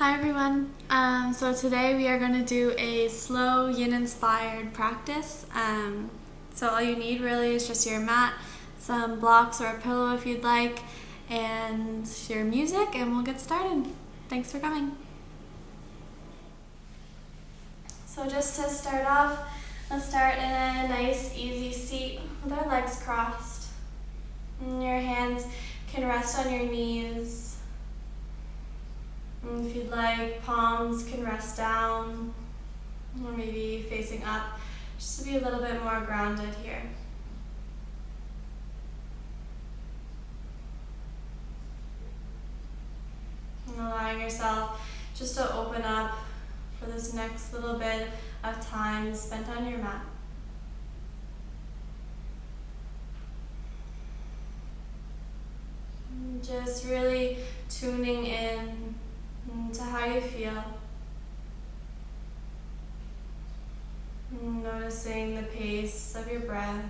Hi everyone. So today we are going to do a slow yin inspired practice. So all you need really is just your mat, some blocks or a pillow if you'd like, and your music, and we'll get started. Thanks for coming. So just to start off, let's start in a nice easy seat with our legs crossed. And your hands can rest on your knees. And if you'd like, palms can rest down or maybe facing up, just to be a little bit more grounded here. And allowing yourself just to open up for this next little bit of time spent on your mat. And just really tuning in to how you feel. Noticing the pace of your breath.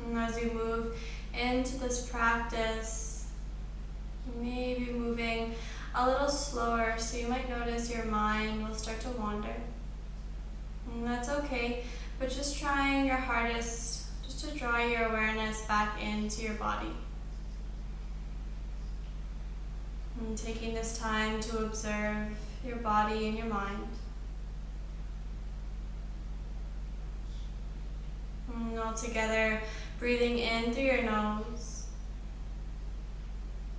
And as you move into this practice, you may be moving a little slower, so you might notice your mind will start to wander. And that's okay, but just trying your hardest just to draw your awareness back into your body. And taking this time to observe your body and your mind. And all together, breathing in through your nose.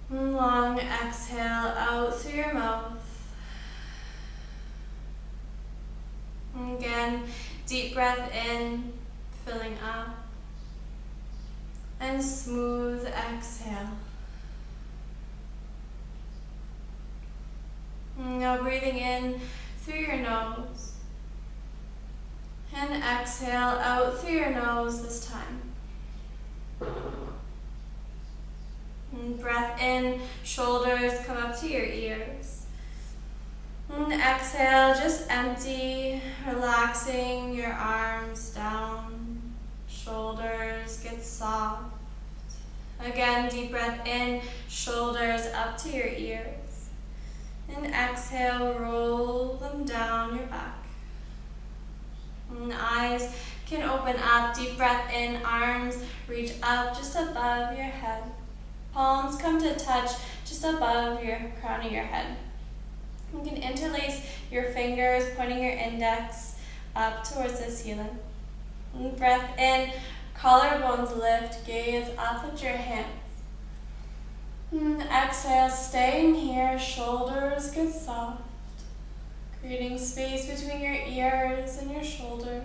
And long exhale out through your mouth. And again, deep breath in, filling up. And smooth exhale. And now breathing in through your nose. And exhale out through your nose this time. And breath in, shoulders come up to your ears. And exhale, just empty, relaxing your arms down, shoulders get soft. Again, deep breath in, shoulders up to your ears. And exhale, roll them down your back. And eyes can open up, deep breath in, arms reach up just above your head. Palms come to touch just above your crown of your head. You can interlace your fingers, pointing your index up towards the ceiling. And breath in, collarbones lift, gaze up at your hands. And exhale, staying here, shoulders get soft, creating space between your ears and your shoulders.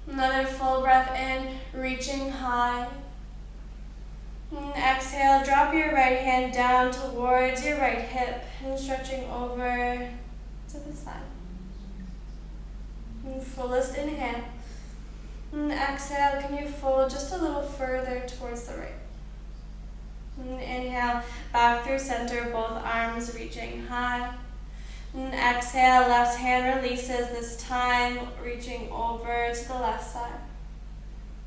Another full breath in, reaching high. And exhale, drop your right hand down towards your right hip and stretching over to the side. And fullest inhale. And exhale, can you fold just a little further towards the right? And inhale, back through center, both arms reaching high. And exhale, left hand releases, this time reaching over to the left side.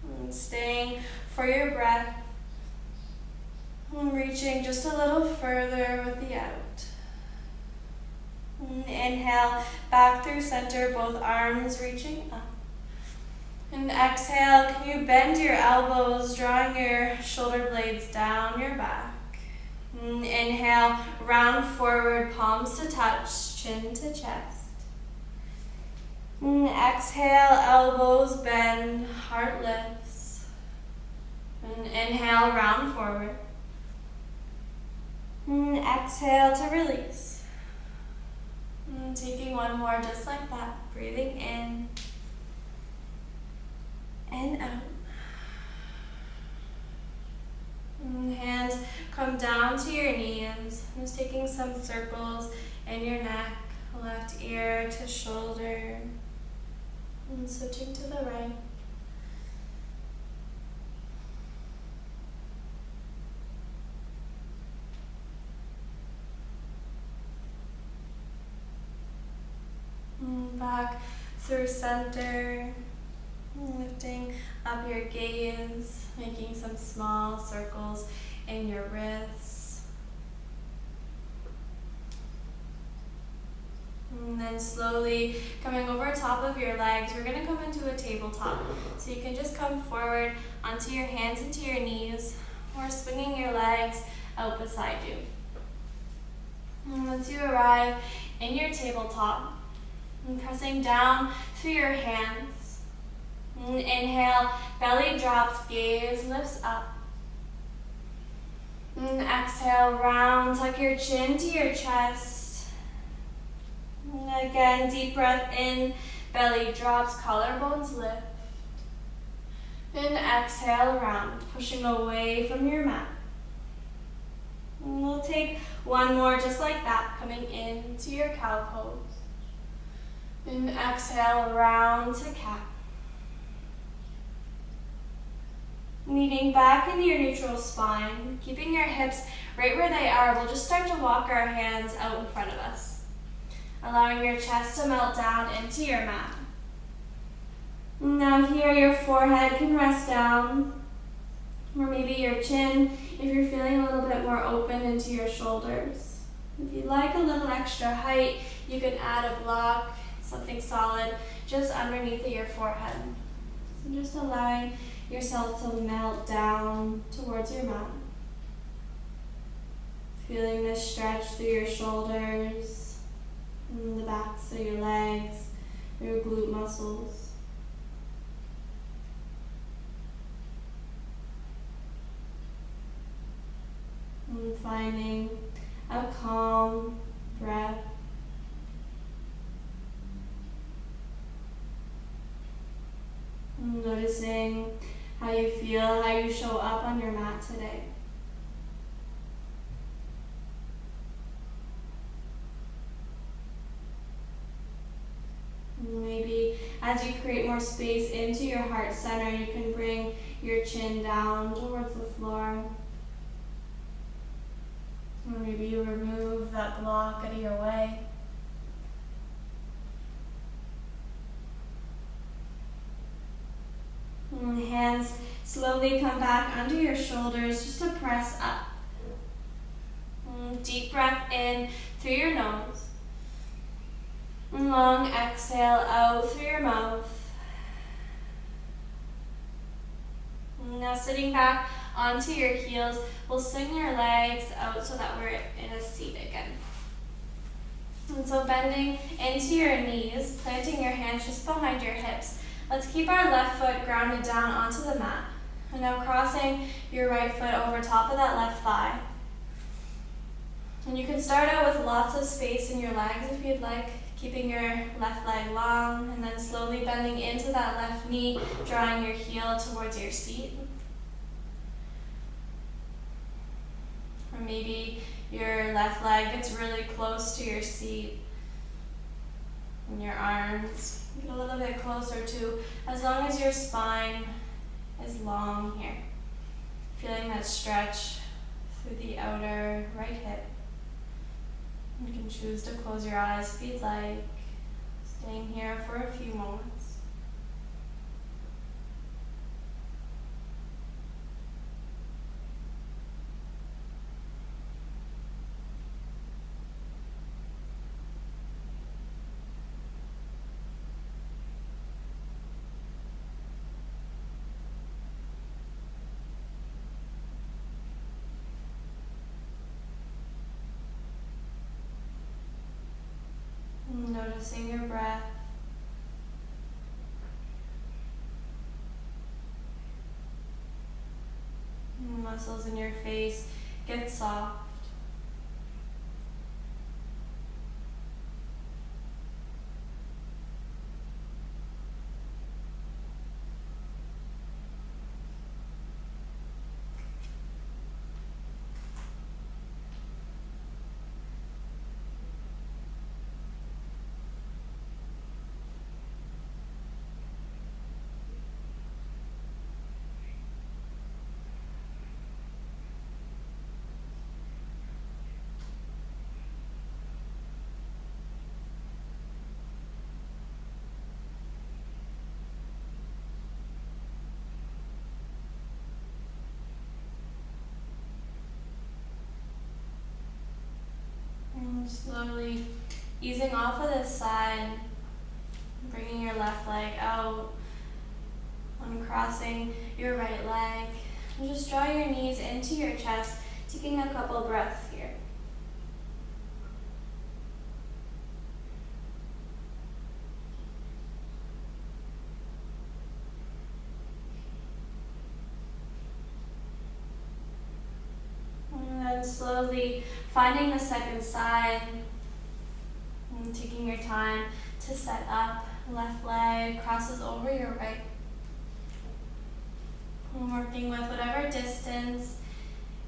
And staying for your breath. And reaching just a little further with the out. And inhale, back through center, both arms reaching up. And exhale, can you bend your elbows, drawing your shoulder blades down your back. And inhale, round forward, palms to touch, chin to chest. And exhale, elbows bend, heart lifts. And inhale, round forward. And exhale to release. And taking one more just like that, breathing in and out. And hands come down to your knees. Just taking some circles in your neck, left ear to shoulder. And switching to the right. Back through center, lifting up your gaze, making some small circles in your wrists. And then slowly coming over top of your legs, we're going to come into a tabletop. So you can just come forward onto your hands and to your knees, or swinging your legs out beside you. And once you arrive in your tabletop, and pressing down through your hands. And inhale, belly drops, gaze lifts up. And exhale, round, tuck your chin to your chest. And again, deep breath in, belly drops, collarbones lift. And exhale, round, pushing away from your mat. And we'll take one more just like that, coming into your cow pose. And exhale, round to cat. Leaning back into your neutral spine, keeping your hips right where they are, we'll just start to walk our hands out in front of us, allowing your chest to melt down into your mat. Now here, your forehead can rest down, or maybe your chin if you're feeling a little bit more open into your shoulders. If you'd like a little extra height, you can add a block, something solid, just underneath of your forehead. So just allowing yourself to melt down towards your mat. Feeling this stretch through your shoulders, and the backs of your legs, your glute muscles. And finding a calm breath. Noticing how you feel, how you show up on your mat today. Maybe as you create more space into your heart center, you can bring your chin down towards the floor. Or maybe you remove that block out of your way. And the hands slowly come back under your shoulders just to press up. And deep breath in through your nose. And long exhale out through your mouth. And now sitting back onto your heels, we'll swing your legs out so that we're in a seat again. And so bending into your knees, planting your hands just behind your hips. Let's keep our left foot grounded down onto the mat. And now crossing your right foot over top of that left thigh. And you can start out with lots of space in your legs if you'd like, keeping your left leg long, and then slowly bending into that left knee, drawing your heel towards your seat. Or maybe your left leg gets really close to your seat, and your arms get a little bit closer too, as long as your spine is long here. Feeling that stretch through the outer right hip. You can choose to close your eyes if you'd like, staying here for a few moments. Noticing your breath. The muscles in your face get soft. And slowly easing off of this side, bringing your left leg out, uncrossing your right leg. And just draw your knees into your chest, taking a couple breaths here. And then slowly finding the second side, and taking your time to set up. Left leg crosses over your right. And working with whatever distance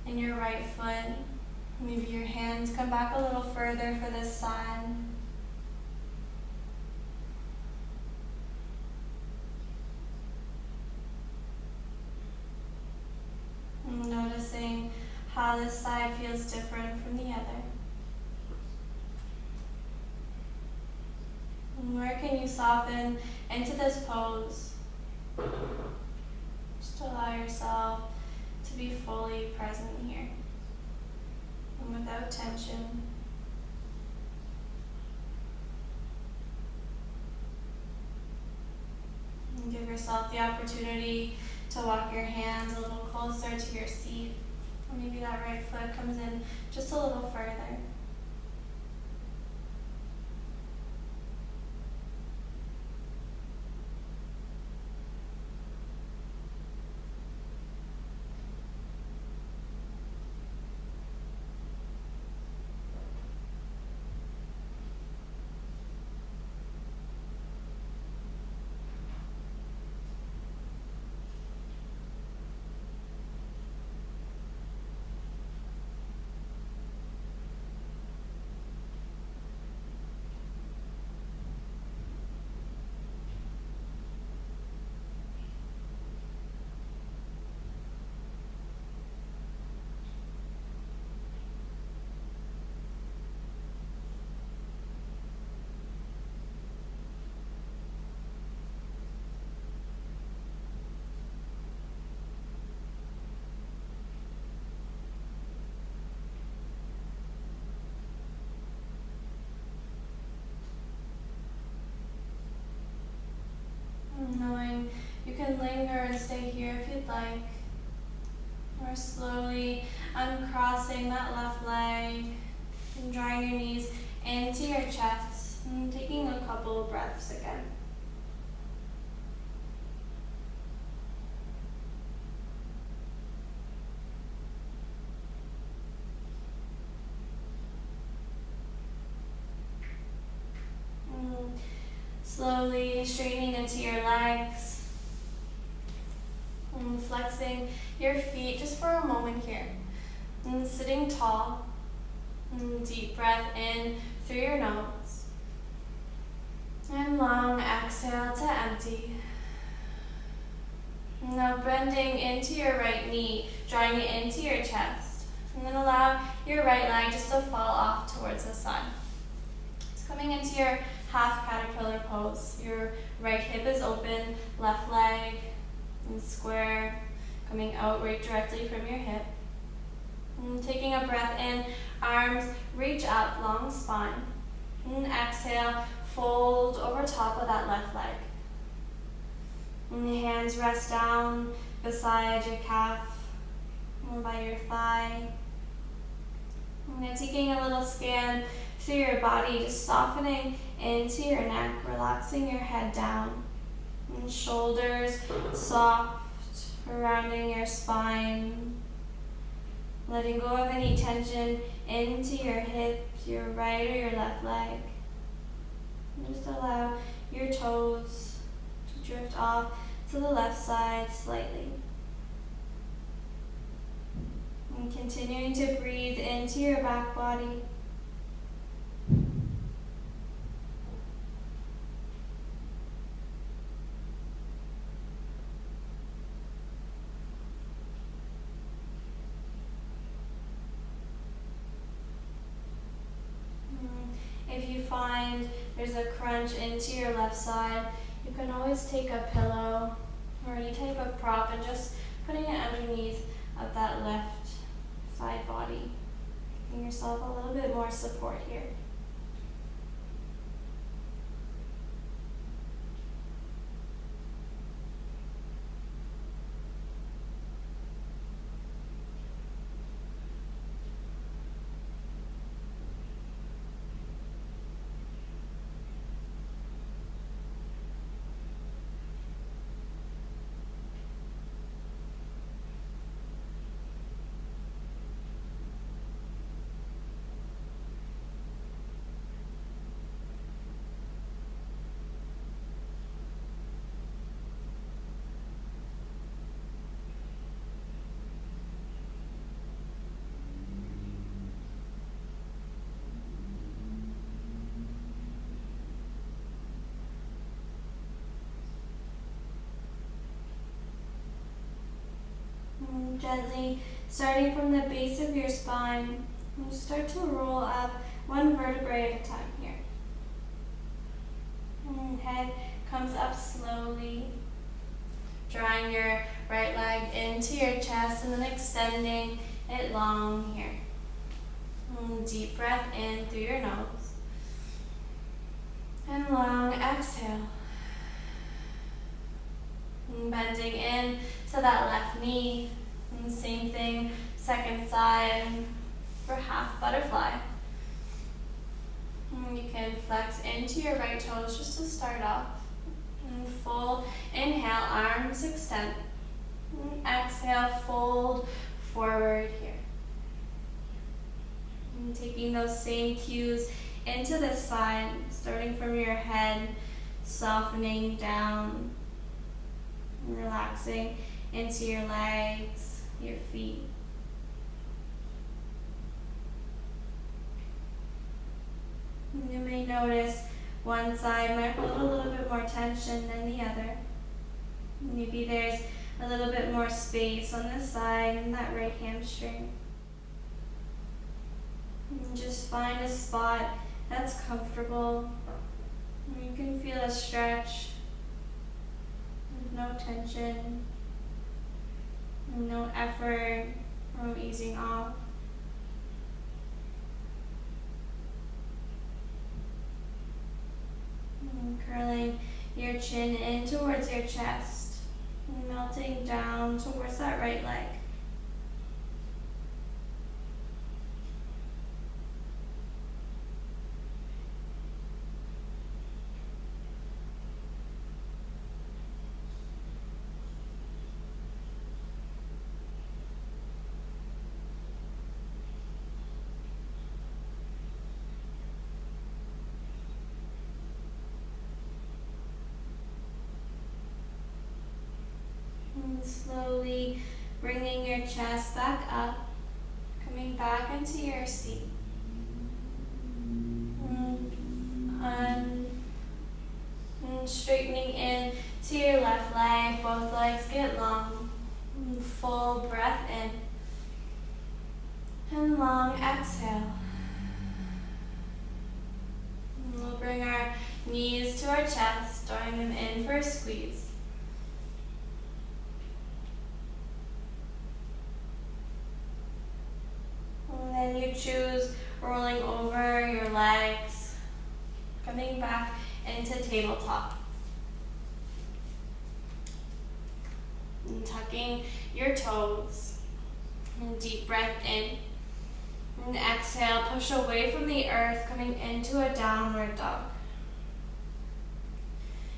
in your right foot. Maybe your hands come back a little further for this side. And noticing how this side feels different from the other. And where can you soften into this pose? Just allow yourself to be fully present here and without tension. And give yourself the opportunity to walk your hands a little closer to your seat. Or maybe that right foot comes in just a little further. Knowing you can linger and stay here if you'd like. Or slowly uncrossing that left leg and drawing your knees into your chest and taking a couple of breaths again. Slowly straightening into your legs and flexing your feet just for a moment here. And sitting tall. And deep breath in through your nose. And long exhale to empty. Now bending into your right knee, drawing it into your chest. And then allow your right leg just to fall off towards the side. It's coming into your half caterpillar pose. Your right hip is open, left leg is square, coming out right directly from your hip. And taking a breath in, arms reach up, long spine. And exhale, fold over top of that left leg. And the hands rest down beside your calf or by your thigh. And then taking a little scan through your body, just softening into your neck, relaxing your head down. And shoulders soft, rounding your spine. Letting go of any tension into your hips, your right or your left leg. And just allow your toes to drift off to the left side slightly. And continuing to breathe into your back body. If you find there's a crunch into your left side, you can always take a pillow or any type of prop and just putting it underneath of that left side body. Giving yourself a little bit more support here. Gently, starting from the base of your spine, you start to roll up one vertebrae at a time here. And head comes up slowly, drawing your right leg into your chest and then extending it long here. And deep breath in through your nose. And long exhale. And bending in to that left knee. And same thing, second side for half butterfly. And you can flex into your right toes just to start off. And full inhale, arms extend. And exhale, fold forward here. And taking those same cues into this side, starting from your head, softening down, and relaxing into your legs, your feet. And you may notice one side might hold a little bit more tension than the other. Maybe there's a little bit more space on this side in that right hamstring. And just find a spot that's comfortable. And you can feel a stretch with no tension, no effort, no easing off. And curling your chin in towards your chest, and melting down towards that right leg. And slowly bringing your chest back up, coming back into your seat. And straightening in to your left leg, both legs get long. And full breath in. And long exhale. And we'll bring our knees to our chest, drawing them in for a squeeze. And then you choose rolling over your legs, coming back into tabletop. And tucking your toes. And deep breath in. And exhale, push away from the earth, coming into a downward dog.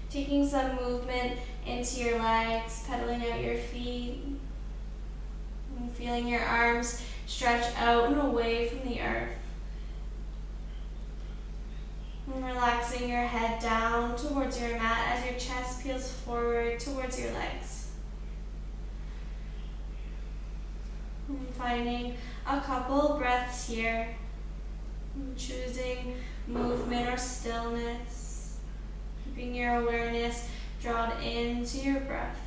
Taking some movement into your legs, pedaling out your feet. And feeling your arms stretch out and away from the earth. And relaxing your head down towards your mat as your chest peels forward towards your legs. And finding a couple breaths here. And choosing movement or stillness. Keeping your awareness drawn into your breath.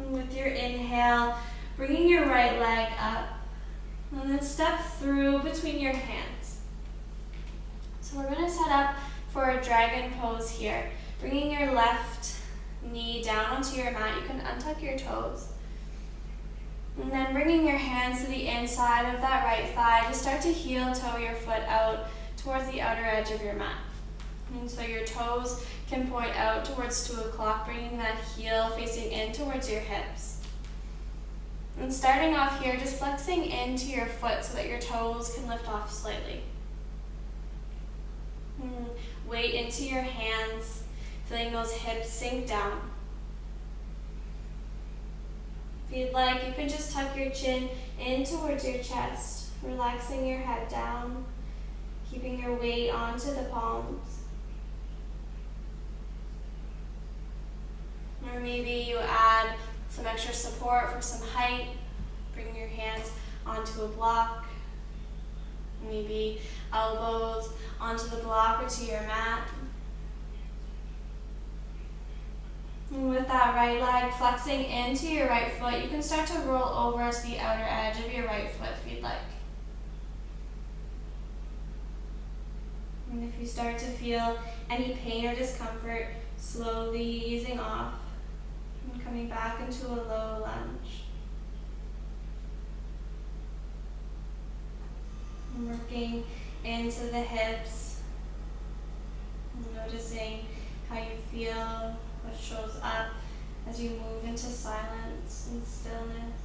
With your inhale, bringing your right leg up, and then step through between your hands. So we're going to set up for a dragon pose here. Bringing your left knee down onto your mat, you can untuck your toes. And then bringing your hands to the inside of that right thigh, just start to heel toe your foot out towards the outer edge of your mat. And so your toes can point out towards 2 o'clock, bringing that heel facing in towards your hips. And starting off here, just flexing into your foot so that your toes can lift off slightly. Weight into your hands, feeling those hips sink down. If you'd like, you can just tuck your chin in towards your chest, relaxing your head down, keeping your weight onto the palms. Or maybe you add some extra support for some height. Bring your hands onto a block. Maybe elbows onto the block or to your mat. And with that right leg flexing into your right foot, you can start to roll over to the outer edge of your right foot if you'd like. And if you start to feel any pain or discomfort, slowly easing off and coming back into a low lunge. And working into the hips, noticing how you feel, what shows up as you move into silence and stillness.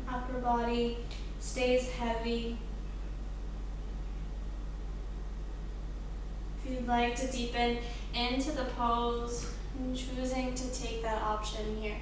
Upper body stays heavy. If you'd like to deepen into the pose, and choosing to take that option here.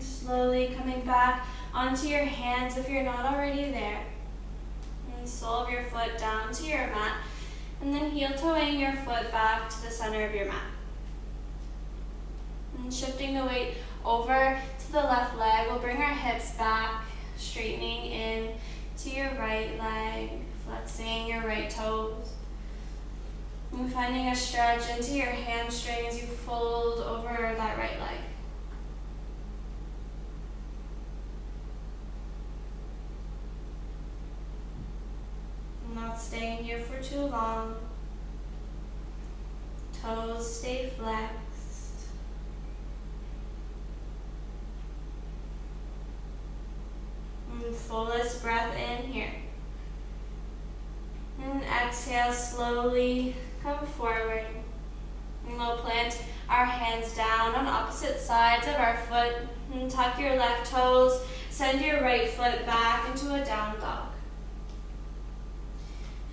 Slowly coming back onto your hands if you're not already there. And the sole of your foot down to your mat. And then heel toeing your foot back to the center of your mat. And shifting the weight over to the left leg, we'll bring our hips back, straightening in to your right leg, flexing your right toes. And finding a stretch into your hamstring as you fold over that right leg. Not staying here for too long. Toes stay flexed. And fullest breath in here. And exhale, slowly come forward. And we'll plant our hands down on opposite sides of our foot. And tuck your left toes. Send your right foot back into a down dog.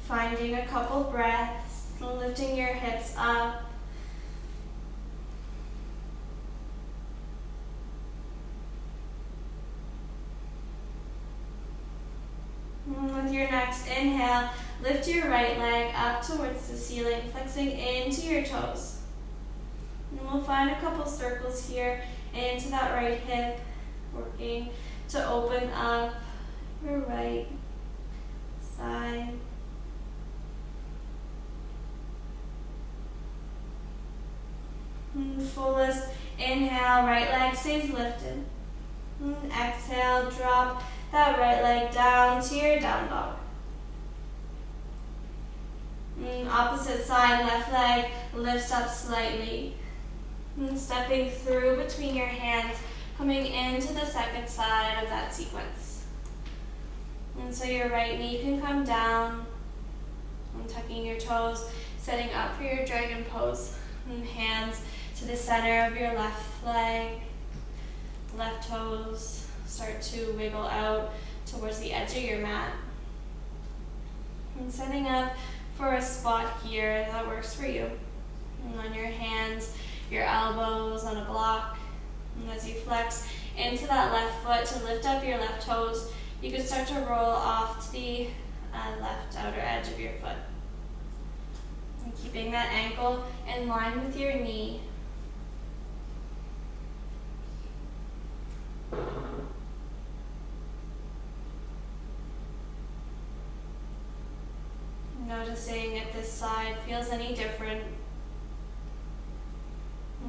Finding a couple breaths, lifting your hips up. And with your next inhale, lift your right leg up towards the ceiling, flexing into your toes. And we'll find a couple circles here into that right hip, working to open up your right side. And fullest inhale, right leg stays lifted. And exhale, drop that right leg down to your down dog. And opposite side, left leg lifts up slightly. And stepping through between your hands, coming into the second side of that sequence. And so your right knee can come down. And tucking your toes, setting up for your dragon pose. And hands to the center of your left leg, left toes start to wiggle out towards the edge of your mat. And setting up for a spot here that works for you. And on your hands, your elbows on a block. And as you flex into that left foot to lift up your left toes, you can start to roll off to the left outer edge of your foot. And keeping that ankle in line with your knee. Noticing if this side feels any different.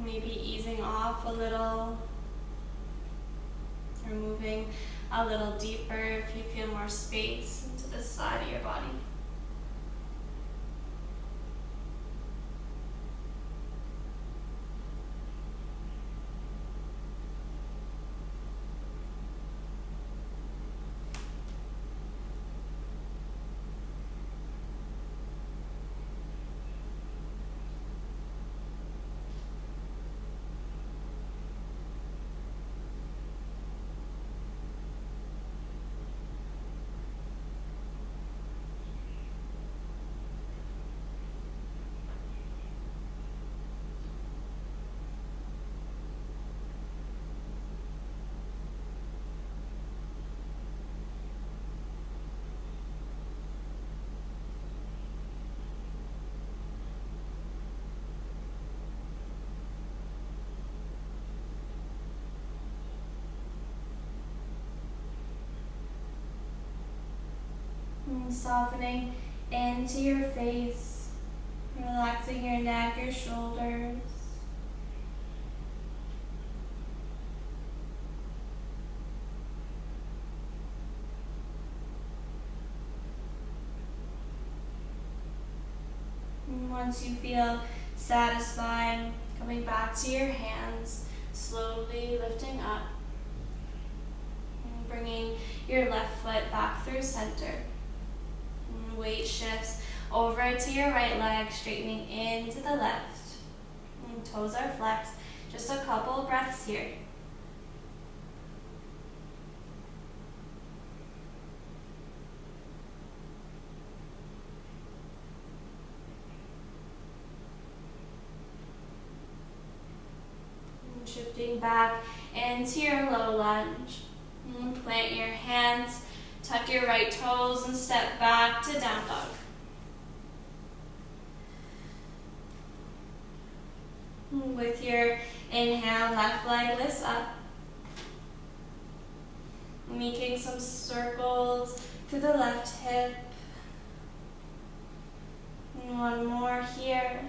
Maybe easing off a little or moving a little deeper if you feel more space into this side of your body. And softening into your face, relaxing your neck, your shoulders. And once you feel satisfied, coming back to your hands, slowly lifting up, and bringing your left foot back through center. Weight shifts over to your right leg, straightening into the left. And toes are flexed. Just a couple breaths here. And shifting back into your low lunge. And plant your hands. Tuck your right toes and step back to down dog. With your inhale, left leg lifts up. Making some circles through the left hip. And one more here.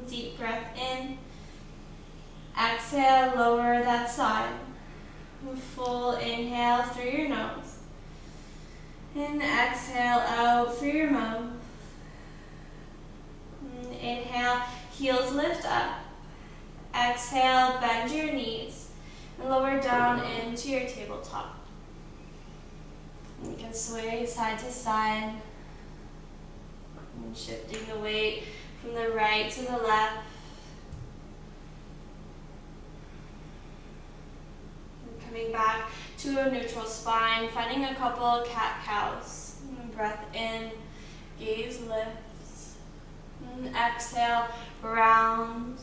Deep breath in. Exhale, lower that side. Full inhale through your nose. And exhale out through your mouth. And inhale, heels lift up. Exhale, bend your knees. And lower down into your tabletop. And you can sway side to side. And shifting the weight from the right to the left. Coming back to a neutral spine, finding a couple cat-cows. Breath in, gaze lifts. And exhale, round.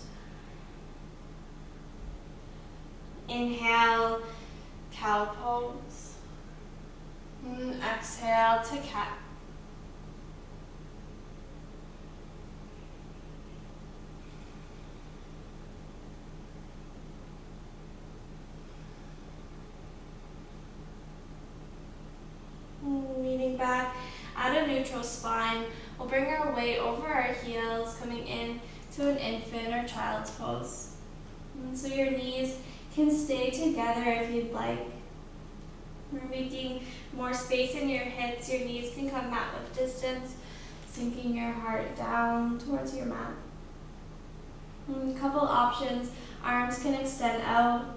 Inhale, cow pose. And exhale to cat. Leaning back at a neutral spine, we'll bring our weight over our heels, coming in to an infant or child's pose. And so your knees can stay together if you'd like. We're making more space in your hips. Your knees can come mat width distance, sinking your heart down towards your mat. And a couple options. Arms can extend out.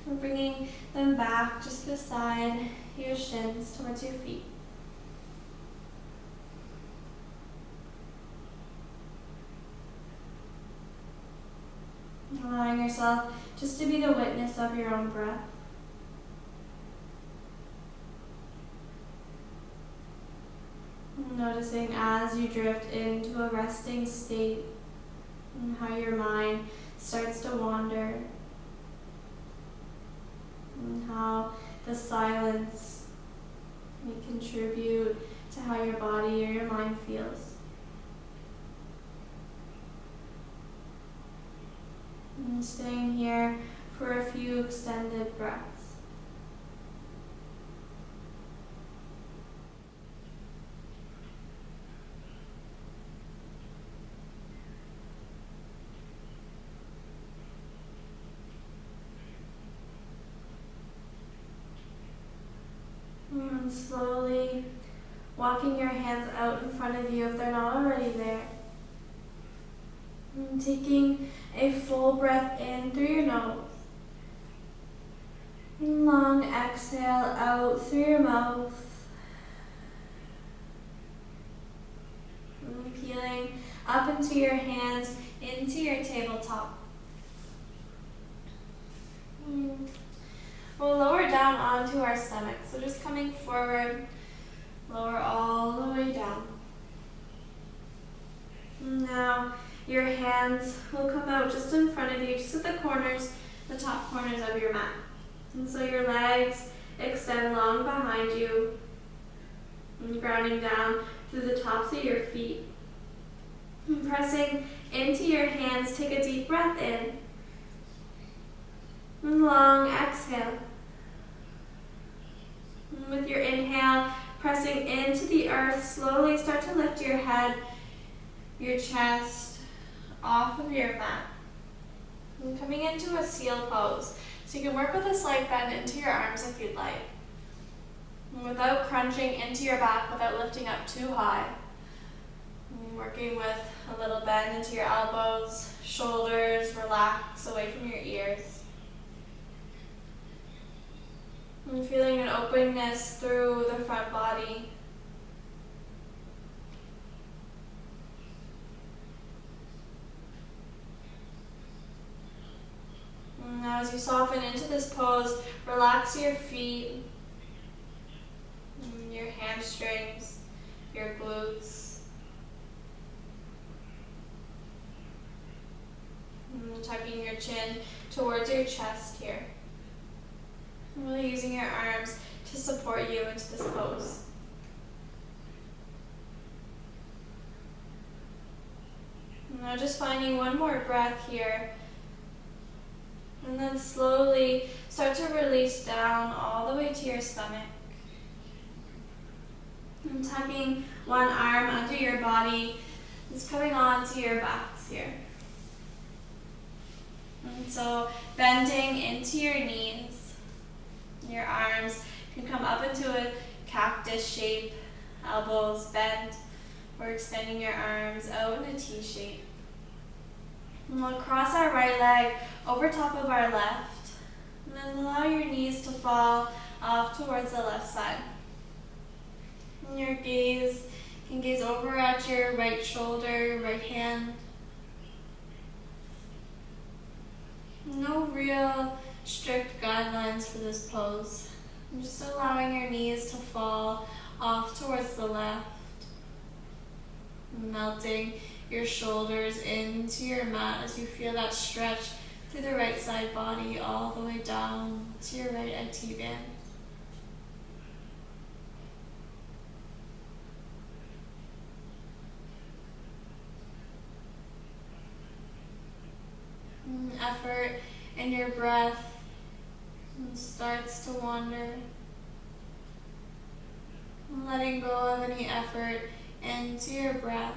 We're bringing them back just beside your shins towards your feet. Allowing yourself just to be the witness of your own breath. Noticing as you drift into a resting state and how your mind starts to wander and how the silence may contribute to how your body or your mind feels. And staying here for a few extended breaths. And slowly walking your hands out in front of you if they're not already there. And taking a full breath in through your nose. Long exhale out through your mouth. And peeling up into your hands, into your tabletop. We'll lower down onto our stomach. So just coming forward, lower all the way down. Now your hands will come out just in front of you, just at the corners, the top corners of your mat. And so your legs extend long behind you, and grounding down through the tops of your feet. And pressing into your hands, take a deep breath in. And long exhale. And with your inhale, pressing into the earth, slowly start to lift your head, your chest off of your mat. And coming into a seal pose. So you can work with a slight bend into your arms if you'd like. And without crunching into your back, without lifting up too high. And working with a little bend into your elbows, shoulders, relax away from your ears. And feeling an openness through the front body. And now as you soften into this pose, relax your feet, your hamstrings, your glutes. And tucking your chin towards your chest here. Really using your arms to support you into this pose. Now just finding one more breath here. And then slowly start to release down all the way to your stomach. And tucking one arm under your body, just coming onto your backs here. And so bending into your knees. Your arms can come up into a cactus shape, elbows bent. We're extending your arms out in a T shape. And we'll cross our right leg over top of our left. And then allow your knees to fall off towards the left side. And your gaze can gaze over at your right shoulder, right hand. No real strict guidelines for this pose. I'm just allowing your knees to fall off towards the left. Melting your shoulders into your mat as you feel that stretch through the right side body all the way down to your right IT band. Effort in your breath starts to wander. Letting go of any effort into your breath.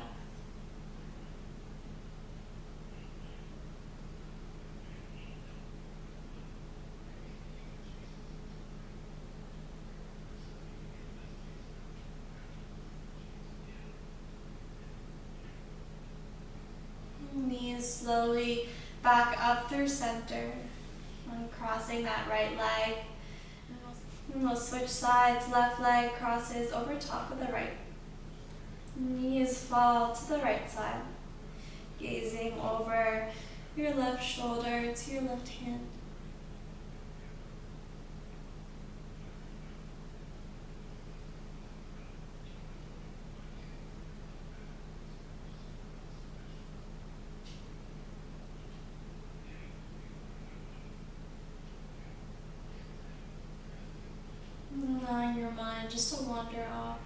Knees slowly back up through center. And crossing that right leg. And we'll switch sides. Left leg crosses over top of the right. Knees fall to the right side. Gazing over your left shoulder to your left hand. just to wander off.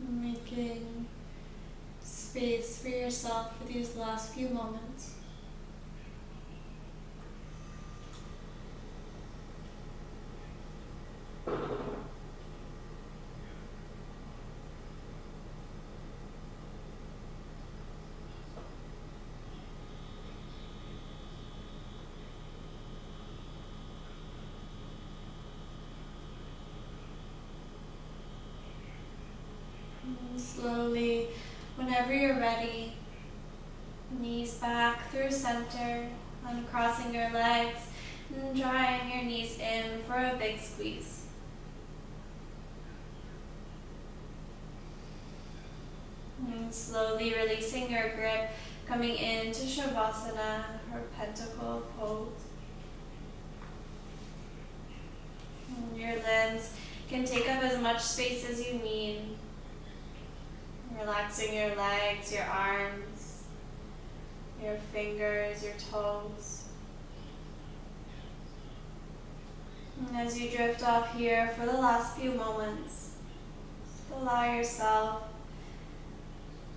Making space for yourself for these last few moments. And slowly, whenever you're ready, knees back through center, uncrossing your legs and drawing your knees in for a big squeeze. And slowly releasing your grip, coming into Shavasana or pentacle pose. And your limbs can take up as much space as you need. Relaxing your legs, your arms, your fingers, your toes. And as you drift off here for the last few moments, just allow yourself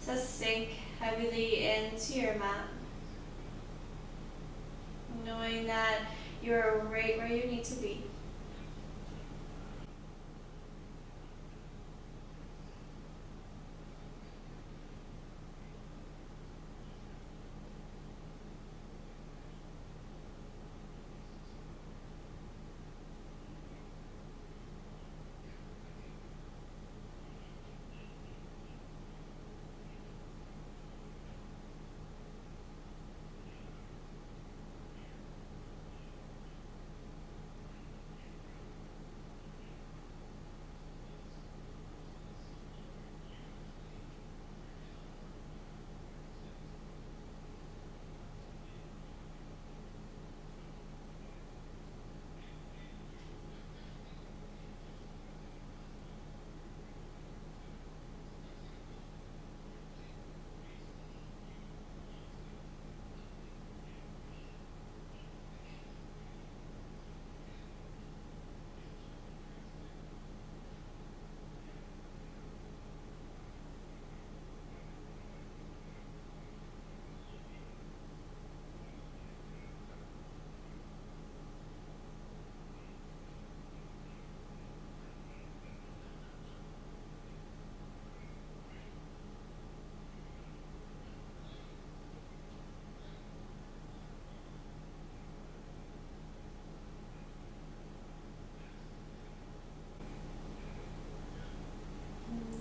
to sink heavily into your mat, knowing that you're right where you need to be.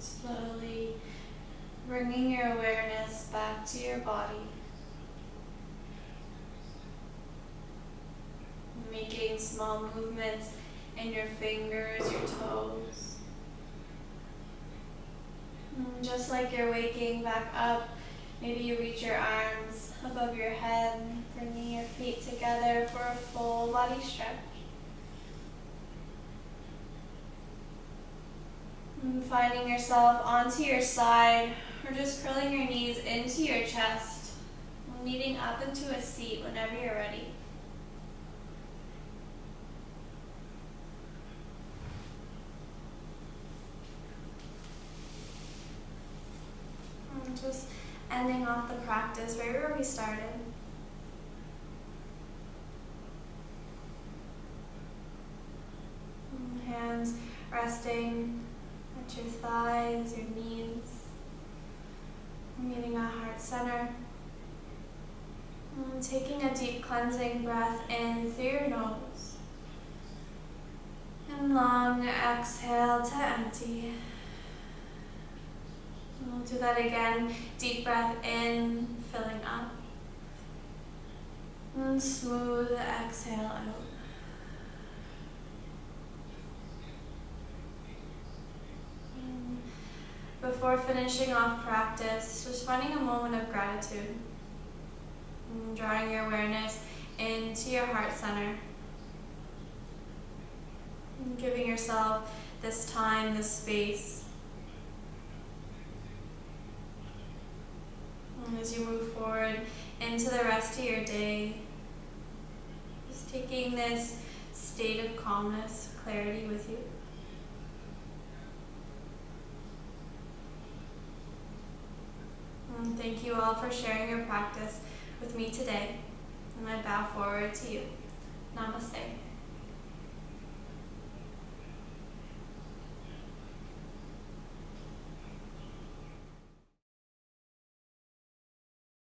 Slowly bringing your awareness back to your body. Making small movements in your fingers, your toes. And just like you're waking back up, maybe you reach your arms above your head, bringing your feet together for a full body stretch. And finding yourself onto your side, or just curling your knees into your chest, leading up into a seat whenever you're ready. And just ending off the practice right where we started. And hands resting at your thighs, your knees, meeting at heart center. And taking a deep cleansing breath in through your nose. And long exhale to empty. And we'll do that again. Deep breath in, filling up. And smooth exhale out. Before finishing off practice, just finding a moment of gratitude. And drawing your awareness into your heart center. And giving yourself this time, this space. And as you move forward into the rest of your day. Just taking this state of calmness, clarity with you. And thank you all for sharing your practice with me today. And I bow forward to you. Namaste.